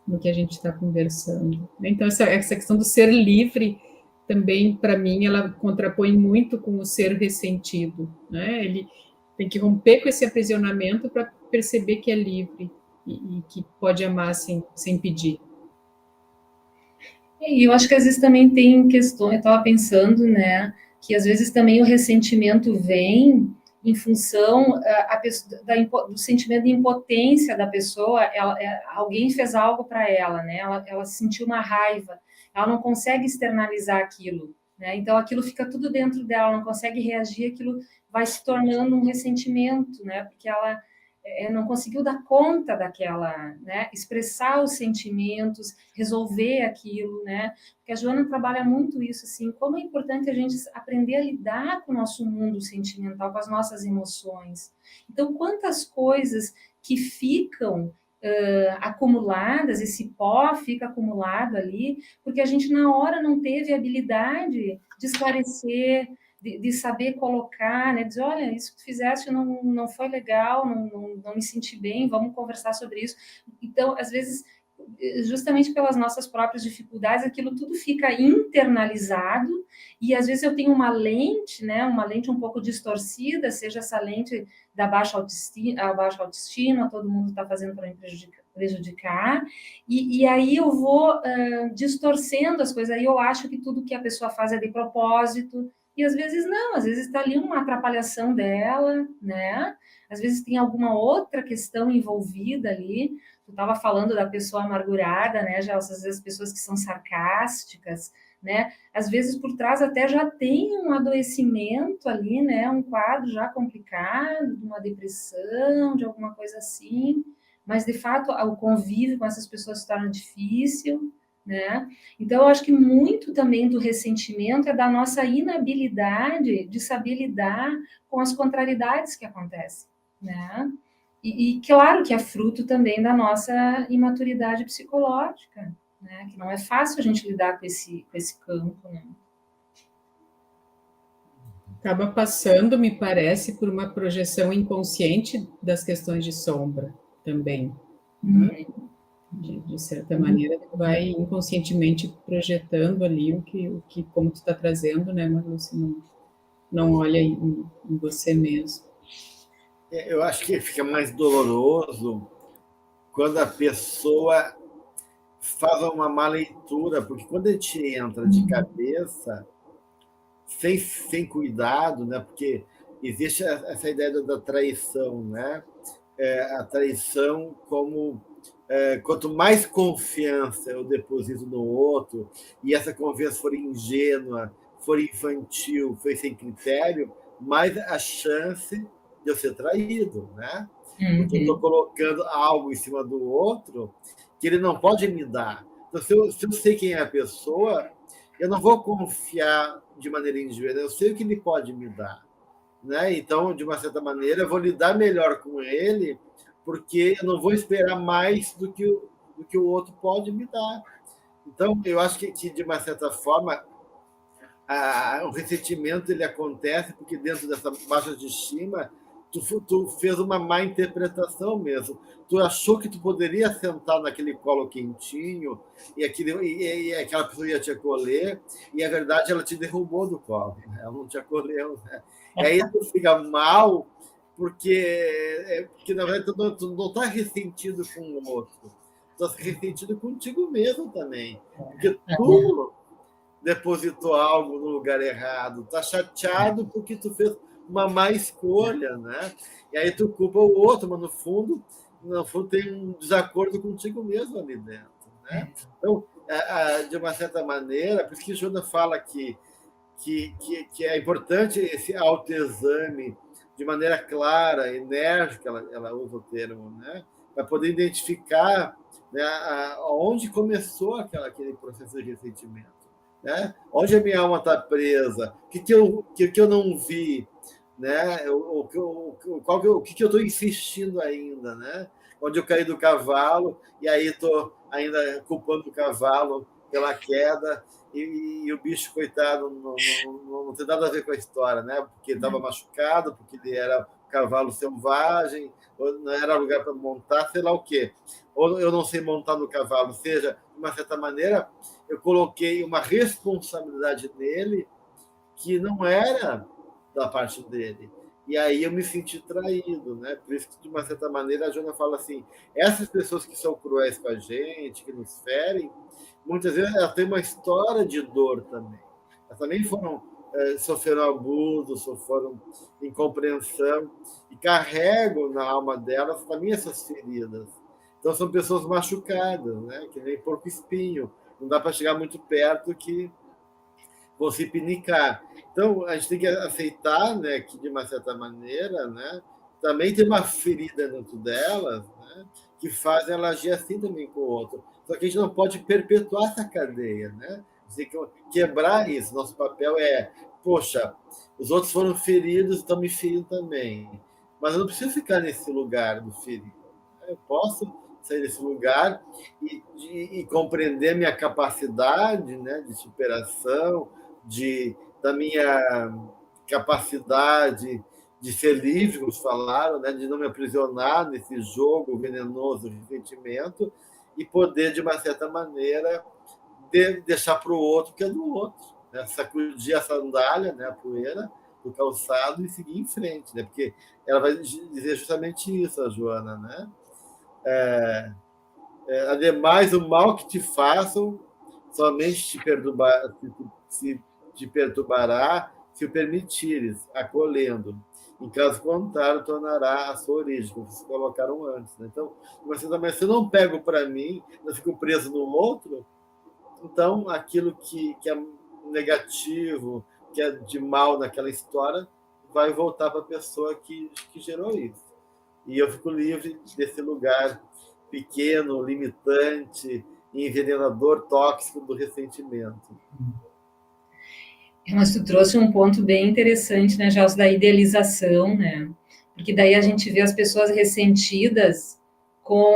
no que a gente está conversando. Então, essa questão do ser livre também, para mim, ela contrapõe muito com o ser ressentido, né? Ele tem que romper com esse aprisionamento para perceber que é livre e que pode amar sem pedir. E eu acho que às vezes também tem questões, eu estava pensando, né, que às vezes também o ressentimento vem em função do sentimento de impotência da pessoa. Alguém fez algo para ela, né? Ela sentiu uma raiva, ela não consegue externalizar aquilo, né? Então aquilo fica tudo dentro dela, ela não consegue reagir, aquilo vai se tornando um ressentimento, né? Porque ela não conseguiu dar conta daquela, né? Expressar os sentimentos, resolver aquilo, né? Porque a Joana trabalha muito isso, assim, como é importante a gente aprender a lidar com o nosso mundo sentimental, com as nossas emoções. Então, quantas coisas que ficam acumuladas, esse pó fica acumulado ali, porque a gente na hora não teve a habilidade de esclarecer, de saber colocar, né? Dizer, olha, isso que tu fizeste não foi legal, não me senti bem, vamos conversar sobre isso. Então, às vezes, justamente pelas nossas próprias dificuldades, aquilo tudo fica internalizado, e às vezes eu tenho uma lente, né? Uma lente um pouco distorcida, seja essa lente da baixa autoestima, todo mundo está fazendo para me prejudicar, e aí eu vou distorcendo as coisas, aí eu acho que tudo que a pessoa faz é de propósito, e às vezes não, às vezes está ali uma atrapalhação dela, né? Às vezes tem alguma outra questão envolvida ali. Tu estava falando da pessoa amargurada, né, já às vezes as pessoas que são sarcásticas, né? Às vezes por trás até já tem um adoecimento ali, né? Um quadro já complicado, de uma depressão, de alguma coisa assim. Mas de fato o convívio com essas pessoas se torna difícil, né? Então, eu acho que muito também do ressentimento é da nossa inabilidade de saber lidar com as contrariedades que acontecem, né? E claro que é fruto também da nossa imaturidade psicológica, né? Que não é fácil a gente lidar com esse campo, né? Acaba passando, me parece, por uma projeção inconsciente das questões de sombra também. De certa maneira, vai inconscientemente projetando ali o que como tu está trazendo, né, mas você não olha em você mesmo. Eu acho que fica mais doloroso quando a pessoa faz uma má leitura, porque quando a gente entra de cabeça, sem cuidado, né? Porque existe essa ideia da traição, né? A traição como quanto mais confiança eu deposito no outro, e essa confiança for ingênua, for infantil, for sem critério, mais a chance de eu ser traído, né? Porque eu estou colocando algo em cima do outro que ele não pode me dar. Então, se eu sei quem é a pessoa, eu não vou confiar de maneira individual, eu sei o que ele pode me dar, né? Então, de uma certa maneira, eu vou lidar melhor com ele, porque eu não vou esperar mais do que o outro pode me dar. Então, eu acho que de uma certa forma, o ressentimento ele acontece porque dentro dessa baixa autoestima tu fez uma má interpretação mesmo. Tu achou que tu poderia sentar naquele colo quentinho e aquela pessoa ia te acolher, e a verdade ela te derrubou do colo, né? Ela não te acolheu, né? E aí tu fica mal porque na verdade tu não está ressentido com o outro, tu está ressentido contigo mesmo também, porque tu depositou algo no lugar errado, tá chateado porque tu fez uma má escolha, né? E aí tu culpa o outro, mas no fundo tem um desacordo contigo mesmo ali dentro, né? Então, de uma certa maneira, por isso que Jona fala que é importante esse autoexame de maneira clara, enérgica, ela usa o termo, né? Para poder identificar, né, onde começou aquele processo de ressentimento. Né? Onde a minha alma está presa? O que eu não vi? Né? O que eu estou insistindo ainda? Né? Onde eu caí do cavalo e aí estou ainda culpando o cavalo pela queda e o bicho, coitado, não tem nada a ver com a história, né? Porque ele estava machucado, porque ele era um cavalo selvagem, ou não era lugar para montar, sei lá o quê. Ou eu não sei montar no cavalo, seja, de uma certa maneira, eu coloquei uma responsabilidade nele que não era da parte dele. E aí eu me senti traído, né? Por isso que, de uma certa maneira, a Jona fala assim, essas pessoas que são cruéis com a gente, que nos ferem, muitas vezes elas têm uma história de dor também. Elas também foram sofreram abuso, sofreram incompreensão, e carregam na alma delas também essas feridas. Então, são pessoas machucadas, né? Que nem porco-espinho. Não dá para chegar muito perto que vão se pinicar. Então, a gente tem que aceitar, né, que, de uma certa maneira, né, também tem uma ferida dentro delas, né, que faz ela agir assim também com o outro. Só que a gente não pode perpetuar essa cadeia, né? Tem que quebrar isso. Nosso papel é, poxa, os outros foram feridos, estão me ferindo também. Mas eu não preciso ficar nesse lugar do ferido. Eu posso sair desse lugar e compreender minha capacidade, né, de superação, da minha capacidade de ser livre, como falaram, né, de não me aprisionar nesse jogo venenoso de sentimento e poder, de uma certa maneira, deixar para o outro o que é do outro, né? Sacudir a sandália, né, a poeira do calçado e seguir em frente, né? Porque ela vai dizer justamente isso, a Joana, né? Ademais, o mal que te façam somente te perturbará se o permitires, acolhendo. Em caso contrário, tornará a sua origem, como vocês colocaram antes. Né? Então, se eu não pego para mim, eu fico preso no outro, então aquilo que é negativo, que é de mal naquela história, vai voltar para a pessoa que gerou isso. E eu fico livre desse lugar pequeno, limitante, envenenador, tóxico do ressentimento. Mas tu trouxe um ponto bem interessante, né, Gelson, da idealização, né? Porque daí a gente vê as pessoas ressentidas com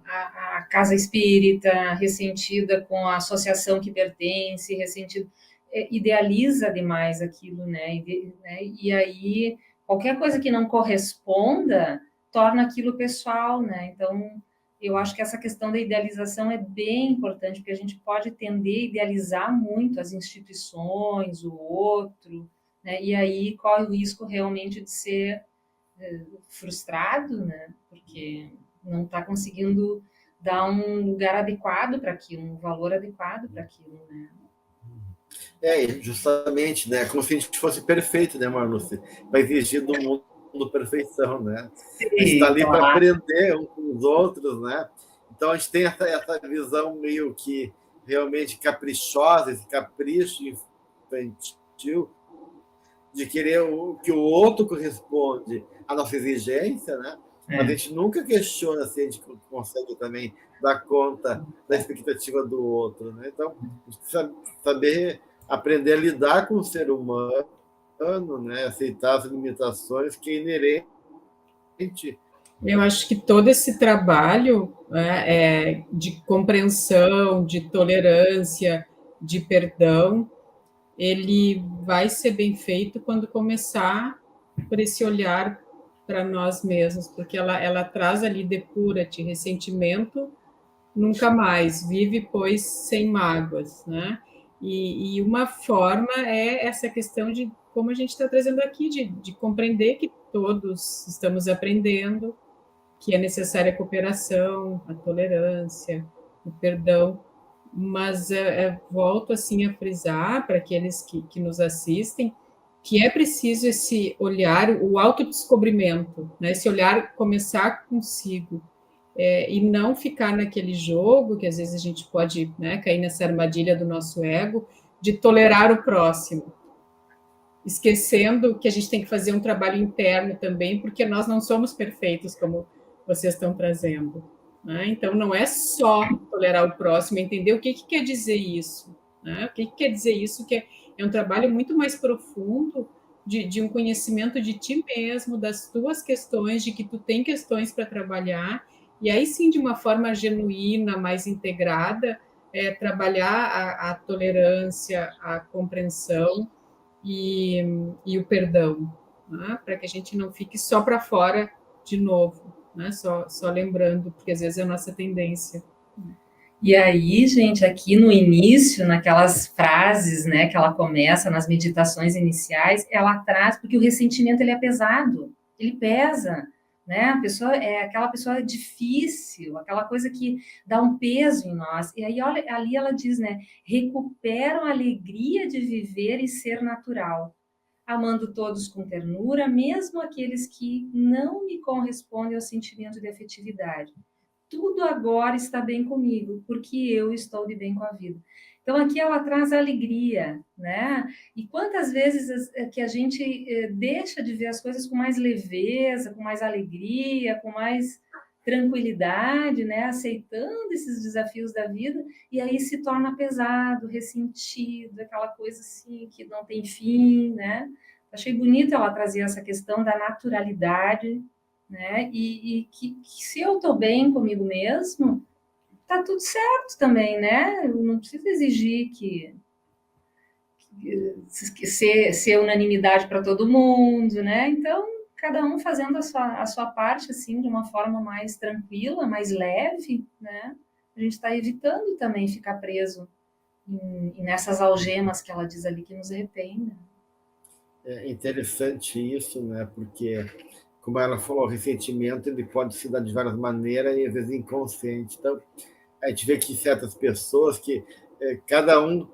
a casa espírita, ressentida com a associação que pertence, ressentido, idealiza demais aquilo, né? E aí qualquer coisa que não corresponda torna aquilo pessoal, né? Então eu acho que essa questão da idealização é bem importante, porque a gente pode tender a idealizar muito as instituições, o outro, né? E aí corre o risco realmente de ser frustrado, né? Porque não está conseguindo dar um lugar adequado para aquilo, um valor adequado para aquilo, né? Justamente, né? Como se a gente fosse perfeito, né, Marluce? Vai exigir do mundo perfeição, né? A gente está ali para aprender uns com os outros, né? Então a gente tem essa visão meio que realmente caprichosa, esse capricho infantil de querer que o outro corresponde à nossa exigência, né? Mas a gente nunca questiona se a gente consegue também dar conta da expectativa do outro, né? Então, a gente precisa saber aprender a lidar com o ser humano, né? Aceitar as limitações que é inerente. Eu acho que todo esse trabalho, né, de compreensão, de tolerância, de perdão, ele vai ser bem feito quando começar por esse olhar para nós mesmos, porque ela traz ali depura-te, ressentimento, nunca mais, vive, pois, sem mágoas, né? E uma forma é essa questão de, como a gente está trazendo aqui, de compreender que todos estamos aprendendo, que é necessária a cooperação, a tolerância, o perdão, mas volto assim a frisar para aqueles que nos assistem que é preciso esse olhar, o autodescobrimento, né? Esse olhar começar consigo, e não ficar naquele jogo, que às vezes a gente pode, né, cair nessa armadilha do nosso ego, de tolerar o próximo, esquecendo que a gente tem que fazer um trabalho interno também, porque nós não somos perfeitos, como vocês estão trazendo. Né? Então, não é só tolerar o próximo, entender o que quer dizer isso. Né? O que quer dizer isso, que é um trabalho muito mais profundo de um conhecimento de ti mesmo, das tuas questões, de que tu tem questões para trabalhar, e aí sim, de uma forma genuína, mais integrada, trabalhar a tolerância, a compreensão e o perdão, né? Para que a gente não fique só para fora de novo, né? Só lembrando, porque às vezes é a nossa tendência. E aí, gente, aqui no início, naquelas frases, né, que ela começa nas meditações iniciais, ela traz, porque o ressentimento ele é pesado, ele pesa, né? A pessoa é aquela pessoa difícil, aquela coisa que dá um peso em nós. E aí, olha, ali ela diz, né? Recuperam a alegria de viver e ser natural, amando todos com ternura, mesmo aqueles que não me correspondem ao sentimento de afetividade. Tudo agora está bem comigo, porque eu estou de bem com a vida. Então, aqui ela traz alegria, né? E quantas vezes que a gente deixa de ver as coisas com mais leveza, com mais alegria, com mais tranquilidade, né? Aceitando esses desafios da vida, e aí se torna pesado, ressentido, aquela coisa assim que não tem fim, né? Achei bonito ela trazer essa questão da naturalidade, né? E que se eu estou bem comigo mesmo, tá tudo certo também, né? Eu não preciso exigir que ser unanimidade para todo mundo, né? Então, cada um fazendo a sua parte, assim, de uma forma mais tranquila, mais leve, né? A gente está evitando também ficar preso nessas algemas que ela diz ali que nos retém, né? É interessante isso, né? Porque, como ela falou, o ressentimento ele pode se dar de várias maneiras e às vezes inconsciente. Então, a gente vê que certas pessoas que cada um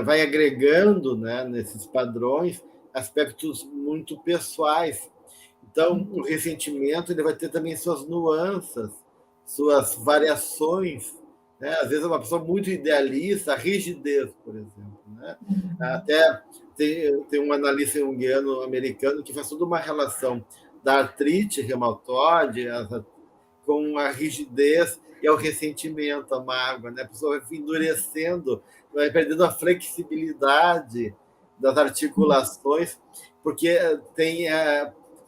vai agregando, né, nesses padrões aspectos muito pessoais. Então, o ressentimento ele vai ter também suas nuances, suas variações. Né? Às vezes, uma pessoa muito idealista, a rigidez, por exemplo. Né? Até tem um analista junguiano americano que faz toda uma relação da artrite reumatoide com a rigidez e ao ressentimento, a mágoa. Né? A pessoa vai endurecendo, vai perdendo a flexibilidade das articulações, porque tem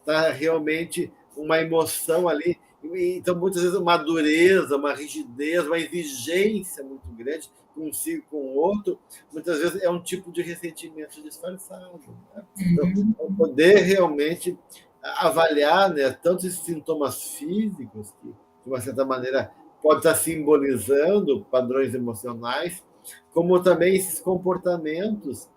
tá realmente uma emoção ali. Então, muitas vezes, uma dureza, uma rigidez, uma exigência muito grande consigo, com o outro, muitas vezes é um tipo de ressentimento disfarçado. Né? Então, poder realmente avaliar, né, tanto esses sintomas físicos, que, de uma certa maneira, pode estar simbolizando padrões emocionais, como também esses comportamentos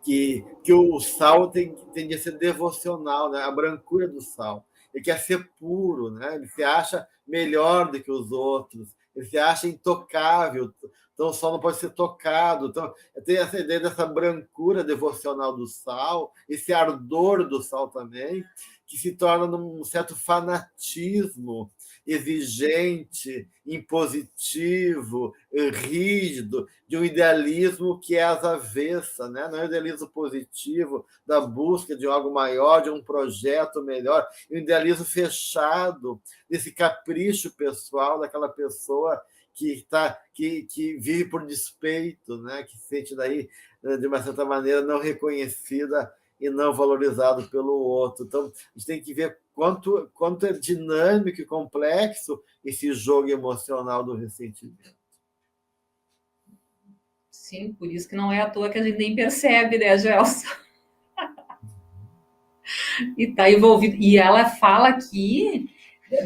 que o sal tende a ser devocional, né? A brancura do sal. Ele quer ser puro, né? Ele se acha melhor do que os outros, ele se acha intocável, então o sal não pode ser tocado. Então, tem essa ideia dessa brancura devocional do sal, esse ardor do sal também, que se torna num certo fanatismo exigente, impositivo, rígido, de um idealismo que é às avessas, né? Não é um idealismo positivo da busca de algo maior, de um projeto melhor, é um idealismo fechado, desse capricho pessoal daquela pessoa que vive por despeito, né? Que se sente daí, de uma certa maneira, não reconhecida e não valorizado pelo outro. Então, a gente tem que ver quanto é dinâmico e complexo esse jogo emocional do ressentimento. Sim, por isso que não é à toa que a gente nem percebe, né, Gelson? E está envolvido. E ela fala aqui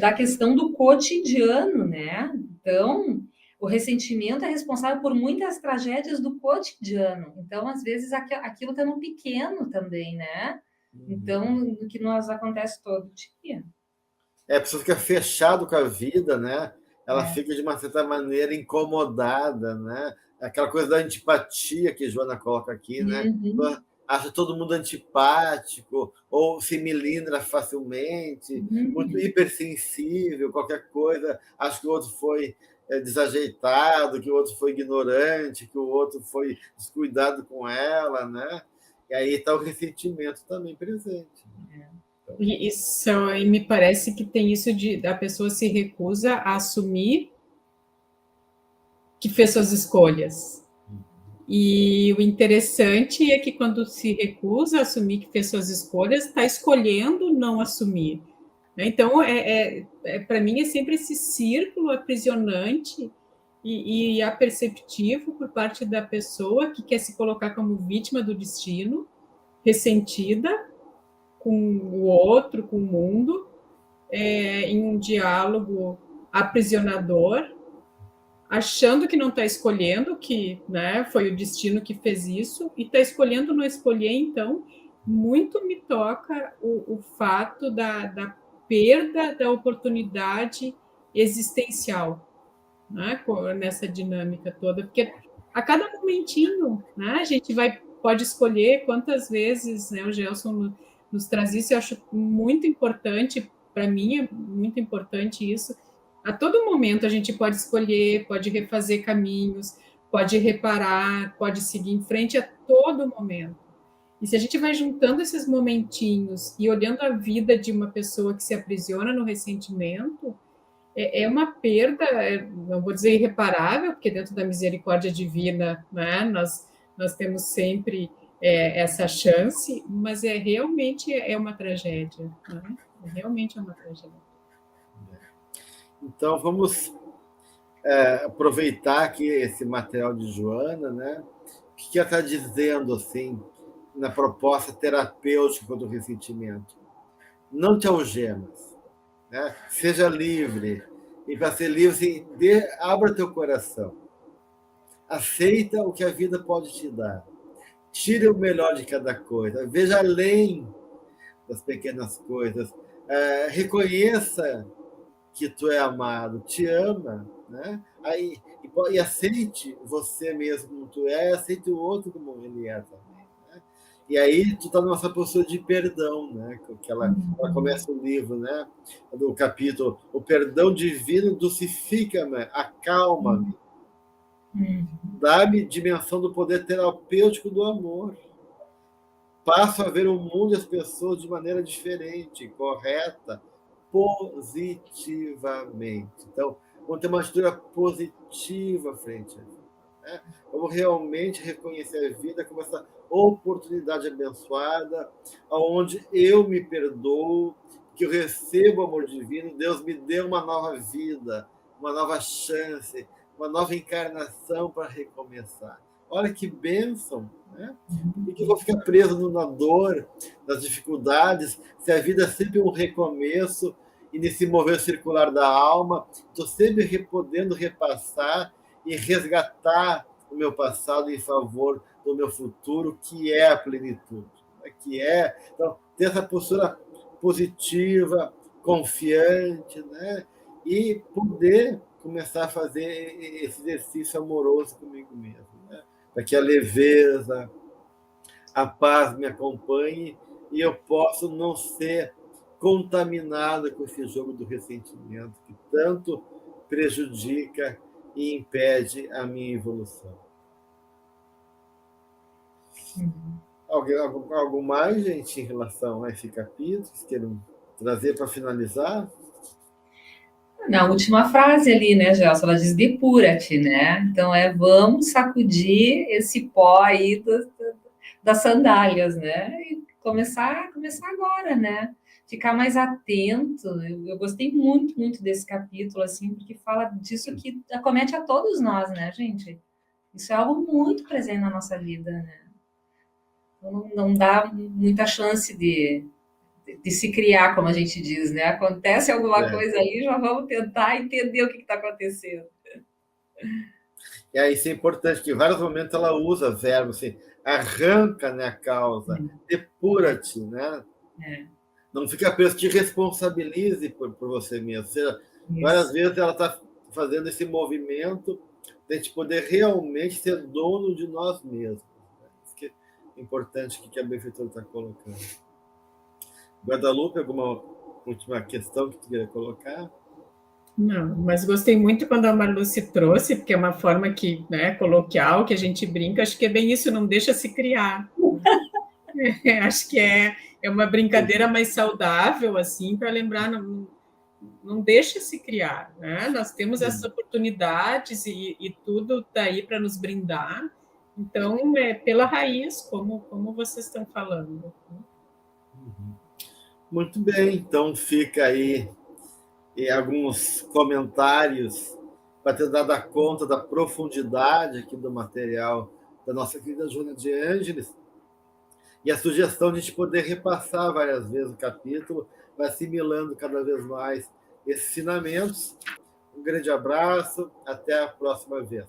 da questão do cotidiano, né? Então, o ressentimento é responsável por muitas tragédias do cotidiano. Então, às vezes, aquilo está no pequeno também, né? Então, no que nos acontece todo dia. A pessoa fica fechada com a vida, né? Ela fica, de uma certa maneira, incomodada, né? Aquela coisa da antipatia que a Joana coloca aqui, né? Acha todo mundo antipático, ou se melindra facilmente, muito hipersensível, qualquer coisa, acha que o outro foi desajeitado, que o outro foi ignorante, que o outro foi descuidado com ela, né? E aí está o ressentimento também presente. Isso, e me parece que tem isso de a pessoa se recusa a assumir que fez suas escolhas. E o interessante é que quando se recusa a assumir que fez suas escolhas, está escolhendo não assumir. Então, para mim, é sempre esse círculo aprisionante e aperceptivo por parte da pessoa que quer se colocar como vítima do destino, ressentida com o outro, com o mundo, em um diálogo aprisionador, achando que não está escolhendo, que, né, foi o destino que fez isso, e está escolhendo não escolher. Então, muito me toca o fato da perda da oportunidade existencial, né, nessa dinâmica toda, porque a cada momentinho, né, a gente pode escolher quantas vezes, né, o Gelson nos traz isso. Eu acho muito importante, para mim é muito importante isso. A todo momento a gente pode escolher, pode refazer caminhos, pode reparar, pode seguir em frente a todo momento. E se a gente vai juntando esses momentinhos e olhando a vida de uma pessoa que se aprisiona no ressentimento, é uma perda, não vou dizer irreparável, porque dentro da misericórdia divina, né, nós temos sempre essa chance, mas realmente é uma tragédia, né? Realmente é uma tragédia. Então, vamos aproveitar aqui esse material de Joana, né? O que ela está dizendo, assim, na proposta terapêutica do ressentimento? Não te algemas, né? Seja livre. E para ser livre, assim, abra teu coração. Aceita o que a vida pode te dar. Tire o melhor de cada coisa. Veja além das pequenas coisas. Reconheça que tu é amado, te ama, né? E aceite você mesmo como tu é, aceite o outro como ele é também, né? E aí tu está nessa postura de perdão, né? Que ela começa o livro, né? Do capítulo, o perdão divino dulcifica-me, acalma-me, dá-me dimensão do poder terapêutico do amor. Passo a ver o mundo e as pessoas de maneira diferente, correta, positivamente. Então, vamos ter uma atitude positiva frente à vida, né? Vamos realmente reconhecer a vida como essa oportunidade abençoada, onde eu me perdoo, que eu recebo o amor divino, Deus me deu uma nova vida, uma nova chance, uma nova encarnação para recomeçar. Olha que bênção, né? Por que eu vou ficar preso na dor, nas dificuldades, se a vida é sempre um recomeço e nesse mover circular da alma, estou sempre podendo repassar e resgatar o meu passado em favor do meu futuro, que é a plenitude, que é, então, ter essa postura positiva, confiante, né? E poder começar a fazer esse exercício amoroso comigo mesmo, né? Para que a leveza, a paz me acompanhe e eu possa não ser contaminado com esse jogo do ressentimento que tanto prejudica e impede a minha evolução. Algo mais, gente, em relação a esse capítulo, que queiram trazer para finalizar? Na última frase ali, né, Gelson, ela diz depura-te, né? Então vamos sacudir esse pó aí das sandálias, né? E começar agora, né? Ficar mais atento. Eu gostei muito, muito desse capítulo, assim, porque fala disso que acomete a todos nós, né, gente? Isso é algo muito presente na nossa vida, né? Então, não dá muita chance de se criar, como a gente diz, né? Acontece alguma coisa ali, já vamos tentar entender o que está acontecendo. E aí isso é importante, que em vários momentos ela usa verbo assim, arranca, né, a causa, depura-te, né? Não fica preso, te responsabilize por você mesmo. Ou seja, várias vezes ela está fazendo esse movimento de a gente poder realmente ser dono de nós mesmos. Né? Isso que é importante que a benfeitora está colocando. Guadalupe, alguma última questão que tu queria colocar? Não, mas gostei muito quando a Marluce trouxe, porque é uma forma que, né, coloquial, que a gente brinca, acho que é bem isso, não deixa se criar. Acho que é uma brincadeira mais saudável, assim, para lembrar, não deixa se criar, né? Nós temos essas oportunidades e tudo está aí para nos brindar, então é pela raiz, como vocês estão falando. Muito bem, então fica aí alguns comentários para ter dado conta da profundidade aqui do material da nossa querida Joana de Ângeles, e a sugestão de a gente poder repassar várias vezes o capítulo, vai assimilando cada vez mais esses ensinamentos. Um grande abraço, até a próxima vez.